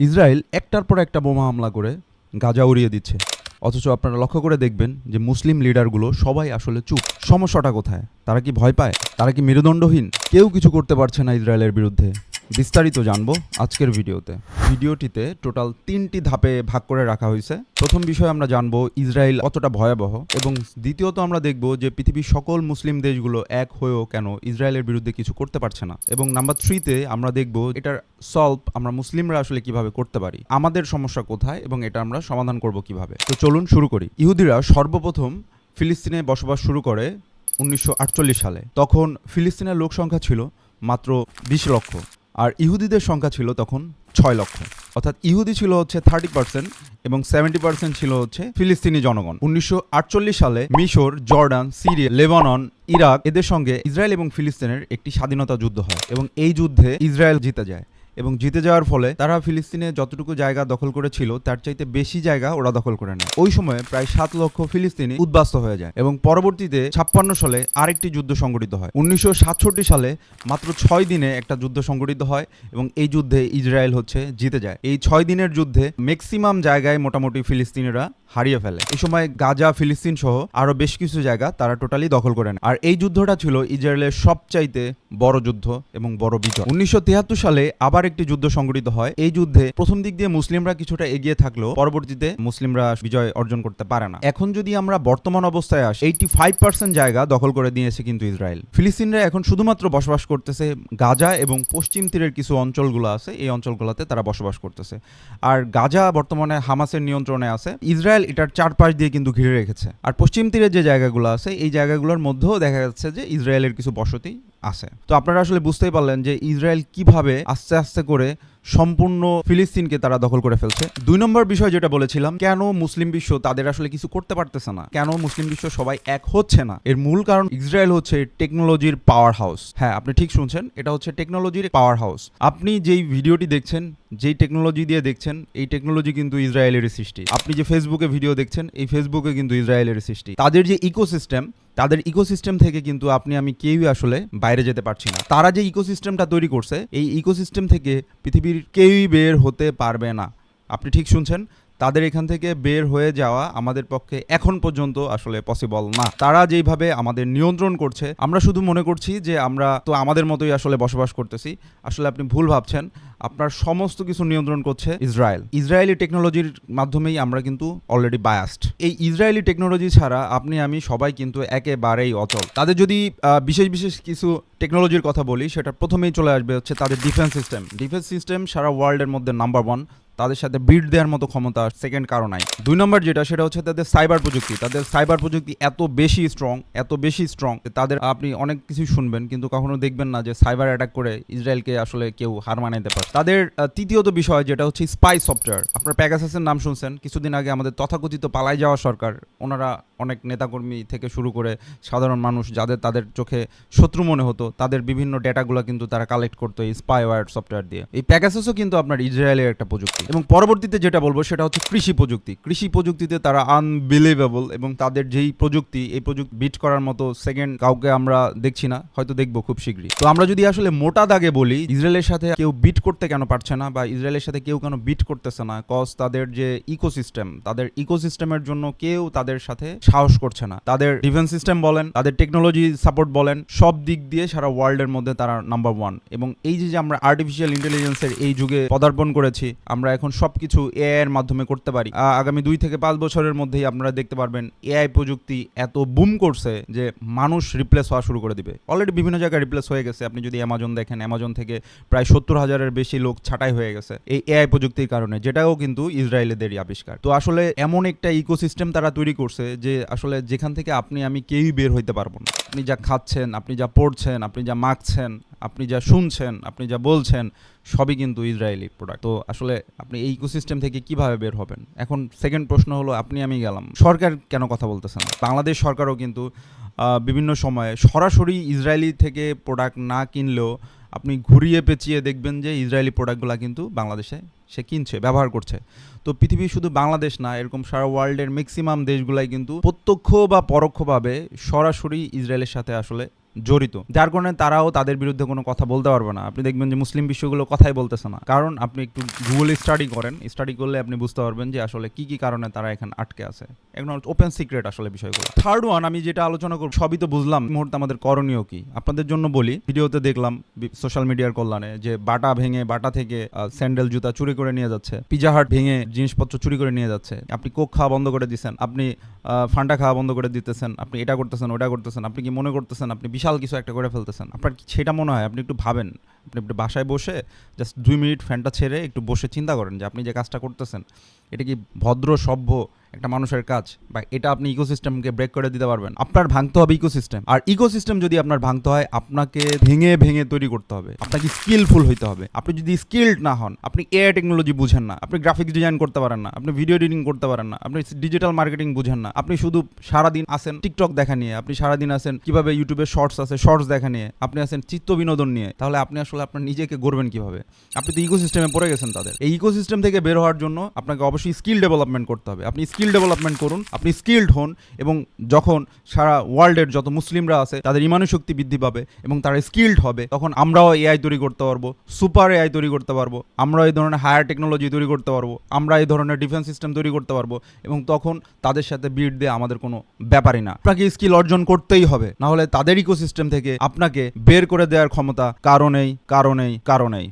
Israel একটার পর একটা বোমা হামলা করে গাজা উড়িয়ে দিচ্ছে, অথচ আপনারা লক্ষ্য করে দেখবেন যে মুসলিম লিডারগুলো সবাই আসলে চুপ। সমস্যাটা কোথায়? তারা কি ভয় পায়? তারা কি মেরুদণ্ডহীন? কেউ কিছু করতে পারছে না ইসরায়েলের বিরুদ্ধে। বিস্তারিত জানবো আজকের ভিডিওতে। ভিডিওটিতে টোটাল 3টি ধাপে ভাগ করে রাখা হয়েছে। প্রথম বিষয় আমরা জানবো ইসরায়েল কতটা ভয়াবহ, এবং দ্বিতীয়ত আমরা দেখব যে পৃথিবীর সকল মুসলিম দেশগুলো এক হয়েও কেন ইসরায়েলের বিরুদ্ধে কিছু করতে পারছে না, এবং নাম্বার 3তে আমরা দেখব এটার সলভ আমরা মুসলিমরা আসলে কিভাবে করতে পারি, আমাদের সমস্যা কোথায় এবং এটা আমরা সমাধান করব কিভাবে। তো চলুন শুরু করি। ইহুদিরা সর্বপ্রথম ফিলিস্তিনে বসবাস শুরু করে 1948 সালে। তখন ফিলিস্তিনের লোক সংখ্যা ছিল মাত্র 20 লক্ষ, আর ইহুদিদের সংখ্যা ছিল তখন 6 লক্ষ। অর্থাৎ ইহুদি ছিল হচ্ছে 30% এবং 70% ছিল হচ্ছে ফিলিস্তিনি জনগণ। 1948 সালে মিশর, জর্ডান, সিরিয়া, লেবানন, ইরাক এদের সঙ্গে ইসরায়েল এবং ফিলিস্তিনের একটি স্বাধীনতা যুদ্ধ হয়, এবং এই যুদ্ধে ইসরায়েল জিতে যায়। এবং জিতে যাওয়ার ফলে তারা ফিলিস্তিনে যতটুকু জায়গা দখল করেছিল তার চাইতে বেশি জায়গা ওরা দখল করে নেয়। ওই সময় প্রায় 7 লক্ষ ফিলিস্তিনি উদ্বাস্ত হয়ে যায়, এবং পরবর্তীতে 56 সালে আরেকটি যুদ্ধ সংঘটিত হয়। 1967 সালে মাত্র 6 দিনে একটা যুদ্ধ সংঘটিত হয়, এবং এই যুদ্ধে ইসরায়েল হচ্ছে জিতে যায়। এই 6 দিনের যুদ্ধে ম্যাক্সিমাম জায়গায় মোটামুটি ফিলিস্তিনিরা হারিয়ে ফেলে। এই সময় গাজা, ফিলিস্তিন সহ আরো বেশ কিছু জায়গা তারা টোটালি দখল করে নেয়। আর এই যুদ্ধটা ছিল ইসরায়েলের সবচাইতে বড় যুদ্ধ এবং বড় বিজয়। 1973 সালে আবার একটি যুদ্ধ সংঘটিত হয়। এই যুদ্ধে প্রথম দিক দিয়ে মুসলিমরা কিছুটা এগিয়ে থাকলেও পরবর্তীতে মুসলিমরা বিজয় অর্জন করতে পারে না। এখন যদি আমরা বর্তমান অবস্থায় আসি, 85% জায়গা দখল করে দিয়েছে কিন্তু ইসরায়েল। ফিলিস্তিনরা এখন শুধুমাত্র বসবাস করতেছে গাজা এবং পশ্চিম তীরের কিছু অঞ্চলগুলো আছে, এই অঞ্চলগুলোতে তারা বসবাস করতেছে। আর গাজা বর্তমানে হামাসের নিয়ন্ত্রণে আছে। ইসরায়েল এটার চারপাশ দিয়ে কিন্তু ঘিরে রেখেছে। আর পশ্চিম তীরের যে জায়গাগুলো আছে, এই জায়গাগুলোর মধ্যেও দেখা যাচ্ছে যে ইসরায়েলের কিছু বসতি আছে। তো আপনারা আসলে বুঝতেই পারলেন যে ইসরায়েল কিভাবে আস্তে আস্তে করে সম্পূর্ণ ফিলিস্তিনকে তারা দখল করে ফেলছে। 2 নম্বর বিষয় যেটা বলেছিলাম, কেন মুসলিম বিশ্ব তাদের আসলে কিছু করতে পারতেছে না, কেন মুসলিম বিশ্ব সবাই এক হচ্ছে না, এর মূল কারণ ইসরায়েল হচ্ছে টেকনোলজির পাওয়ার হাউস। হ্যাঁ, আপনি ঠিক শুনছেন, এটা হচ্ছে টেকনোলজির পাওয়ার হাউস। আপনি যেই ভিডিওটি দেখছেন, যেই টেকনোলজি দিয়ে দেখছেন, এই টেকনোলজি কিন্তু ইসরায়েলের সৃষ্টি। আপনি যে ফেসবুকে ভিডিও দেখছেন, এই ফেসবুকে কিন্তু ইসরায়েলের সৃষ্টি। তাদের যে ইকোসিস্টেম, তাদের ইকোসিস্টেম থেকে কিন্তু আপনি আমি কেউই আসলে বাইরে যেতে পারছি না। তারা যে ইকোসিস্টেমটা তৈরি করছে, এই ইকোসিস্টেম থেকে পৃথিবীর কেউই বের হতে পারবে না। আপনি ঠিক শুনছেন, তাদের এখান থেকে বের হয়ে যাওয়া আমাদের পক্ষে এখন পর্যন্ত আসলে পসিবল না। তারা যেইভাবে আমাদের নিয়ন্ত্রণ করছে, আমরা শুধু মনে করছি যে আমরা তো আমাদের মতোই আসলে বসবাস করতেছি। আসলে আপনি ভুল ভাবছেন, আপনার সমস্ত কিছু নিয়ন্ত্রণ করছে ইসরায়েল। ইসরায়েলি টেকনোলজির মাধ্যমেই আমরা কিন্তু অলরেডি বায়াসড। এই ইসরায়েলি টেকনোলজি ছাড়া আপনি আমি সবাই কিন্তু একেবারেই অচল। তাদের যদি বিশেষ বিশেষ কিছু টেকনোলজির কথা বলি, সেটা প্রথমেই চলে আসবে হচ্ছে তাদের ডিফেন্স সিস্টেম। ডিফেন্স সিস্টেম সারা ওয়ার্ল্ডের মধ্যে নাম্বার 1। তাদের সাথে বিট দেওয়ার মতো ক্ষমতা সেকেন্ড কারো নাই। 2 নম্বর যেটা, সেটা হচ্ছে তাদের সাইবার প্রযুক্তি। তাদের সাইবার প্রযুক্তি এত বেশি স্ট্রং তাদের আপনি অনেক কিছু শুনবেন কিন্তু কখনো দেখবেন না যে সাইবার অ্যাটাক করে ইসরায়েলকে আসলে কেউ হার মানাইতে পারে। তাদের তৃতীয়ত বিষয় যেটা হচ্ছে স্পাই সফটওয়্যার। আপনার প্যাগাসাসের নাম শুনছেন। কিছুদিন আগে আমাদের তথাকথিত পালাই যাওয়া সরকার, ওনারা অনেক নেতাকর্মী থেকে শুরু করে সাধারণ মানুষ যাদের তাদের চোখে শত্রু মনে হতো, তাদের বিভিন্ন ডেটাগুলো কিন্তু তারা কালেক্ট করতো এই স্পাইওয়্যার সফটওয়্যার দিয়ে। এই প্যাগাসাসও কিন্তু আপনার ইসরায়েলের একটা প্রযুক্তি। এবং পরবর্তীতে যেটা বলবো সেটা হচ্ছে কৃষি প্রযুক্তি। কৃষি প্রযুক্তিতে তারা আনবিলিভেবল, এবং তাদের যেই প্রযুক্তি, এই প্রযুক্তি বিট করার মতো সেকেন্ড কাউকে আমরা দেখছি না, হয়তো দেখবো খুব শীঘ্রই। তো আমরা যদি আসলে মোটা দাগে বলি, ইসরায়েলের সাথে কেউ বিট করতে কেন পারছে না, বা ইসরায়েলের সাথে কেউ কেন বিট করতেছে না, কজ তাদের যে ইকোসিস্টেম, তাদের ইকোসিস্টেমের জন্য কেউ তাদের সাথে সাহস করছে না। তাদের ডিফেন্স সিস্টেম বলেন, তাদের টেকনোলজি সাপোর্ট বলেন, সব দিক দিয়ে সারা ওয়ার্ল্ডের মধ্যে তারা নাম্বার 1। এবং এই যে আমরা আর্টিফিশিয়াল ইন্টেলিজেন্সের এই যুগে পদার্পণ করেছি, আমরা এখন সবকিছু এআই এর মাধ্যমে করতে পারি। আগামী 2 থেকে 5 বছরের মধ্যেই আপনারা দেখতে পারবেন এআই প্রযুক্তি এত বুম করছে যে মানুষ রিপ্লেস হওয়া শুরু করে দিবে। অলরেডি বিভিন্ন জায়গায় রিপ্লেস হয়ে গেছে। আপনি যদি অ্যামাজন দেখেন, অ্যামাজন থেকে প্রায় 70,000-এর বেশি লোক ছাঁটাই হয়ে গেছে এই এআই প্রযুক্তির কারণে, যেটাও কিন্তু ইসরায়েলিদেরই আবিষ্কার। তো আসলে এমন একটা ইকোসিস্টেম তারা তৈরি করছে যে আসলে যেখান থেকে আপনি আমি কেউই বের হইতে পারবো না। আপনি যা খাচ্ছেন, আপনি যা পড়ছেন, আপনি যা মাখছেন, আপনি যা শুনছেন, আপনি যা বলছেন, সবই কিন্তু ইসরায়েলি প্রোডাক্ট। তো আসলে আপনি এই ইকোসিস্টেম থেকে কিভাবে বের হবেন? এখন সেকেন্ড প্রশ্ন হলো, আপনি আমি গেলাম, সরকার কেন কথা বলতেছে না? বাংলাদেশ সরকারও কিন্তু বিভিন্ন সময়ে সরাসরি ইসরায়েলি থেকে প্রোডাক্ট না কিনলেও আপনি ঘুরিয়ে পেঁচিয়ে দেখবেন যে ইসরায়েলি প্রোডাক্টগুলো কিন্তু বাংলাদেশে সে কিনছে, ব্যবহার করছে। তো পৃথিবী শুধু বাংলাদেশ না, এরকম সারা ওয়ার্ল্ডের ম্যাক্সিমাম দেশগুলাই কিন্তু প্রত্যক্ষ বা পরোক্ষভাবে সরাসরি ইসরায়েলের সাথে আসলে জড়িত, যার কারণে তারাও তাদের বিরুদ্ধে কোনো কথা বলতে পারবে না। আপনি দেখবেন যে মুসলিম বিশ্বগুলো কথাই বলতেছে না, কারণ আপনি একটু গুগল স্টাডি করেন, স্টাডি করলে আপনি বুঝতে পারবেন যে আসলে কি কি কারণে তারা এখানে আটকে আছে। একদম ওপেন সিক্রেট আসলে বিষয়গুলো। থার্ড ওয়ান, আমি যেটা আলোচনা করব সবই তো বুঝলাম, এই মুহূর্তে আমাদের করণীয় কি। আপনাদের জন্য বলি, ভিডিওতে দেখলাম সোশ্যাল মিডিয়ার কল্যাণে যে বাটা ভেঙে, বাটা থেকে স্যান্ডেল জুতা চুরি করে নিয়ে যাচ্ছে, পিজা হাট ভেঙে জিনিসপত্র চুরি করে নিয়ে যাচ্ছে। আপনি কোক খাওয়া বন্ধ করে দিচ্ছেন, আপনি ফান্ডা খাওয়া বন্ধ করে দিতেছেন, আপনি এটা করতেছেন, ওটা করতেছেন। আপনি কি মনে করতেছেন আপনি বিশাল কিছু একটা করে ফেলতেছেন? আপনার কি সেটা মনে হয়? আপনি একটু ভাবেন, আপনি একটু বাসায় বসে জাস্ট 2 মিনিট ফ্যানটা ছেড়ে একটু বসে চিন্তা করেন যে আপনি যে কাজটা করতেছেন এটা কি ভদ্র সভ্য একটা মানুষের কাজ, বা এটা আপনি ইকোসিস্টেমকে ব্রেক করে দিতে পারবেন? আপনার ভাঙতে হবে ইকোসিস্টেম, আর ইকোসিস্টেম যদি আপনার ভাঙতে হয় আপনাকে ভেঙে ভেঙে তৈরি করতে হবে। আপনাকে স্কিলফুল হইতে হবে। আপনি যদি স্কিলড না হন, আপনি এআই টেকনোলজি বুঝেন না, আপনি গ্রাফিক্স ডিজাইন করতে পারেন না, আপনি ভিডিও এডিটিং করতে পারেন না, আপনি ডিজিটাল মার্কেটিং বুঝেন না, আপনি শুধু সারাদিন আসেন টিকটক দেখা নিয়ে, আপনি সারাদিন আসেন কিভাবে ইউটিউবে শর্টস আছে শর্টস দেখা নিয়ে, আপনি আসেন চিত্ত বিনোদন নিয়ে, তাহলে আপনি আসলে আপনার নিজেকে গড়বেন কিভাবে? আপনি তো ইকোসিস্টেমে পড়ে গেছেন তাদের। এই ইকোসিস্টেম থেকে বের হওয়ার জন্য আপনাকে অবশ্যই স্কিল ডেভেলপমেন্ট করতে হবে। আপনি স্কিল ডেভেলপমেন্ট করুন, আপনি স্কিলড হন, এবং যখন সারা ওয়ার্ল্ডের যত মুসলিমরা আছে তাদের ইমানি শক্তি বৃদ্ধি পাবে এবং তারা স্কিলড হবে, তখন আমরাও এআই তৈরি করতে পারবো, সুপার এআই তৈরি করতে পারবো, আমরা এই ধরনের হায়ার টেকনোলজি তৈরি করতে পারবো, আমরা এই ধরনের ডিফেন্স সিস্টেম তৈরি করতে পারবো, এবং তখন তাদের সাথে বিট দিয়ে আমাদের কোনো ব্যাপারই না। আপনাকে স্কিল অর্জন করতেই হবে, না হলে তাদের ইকোসিস্টেম থেকে আপনাকে বের করে দেওয়ার ক্ষমতা কারণেই।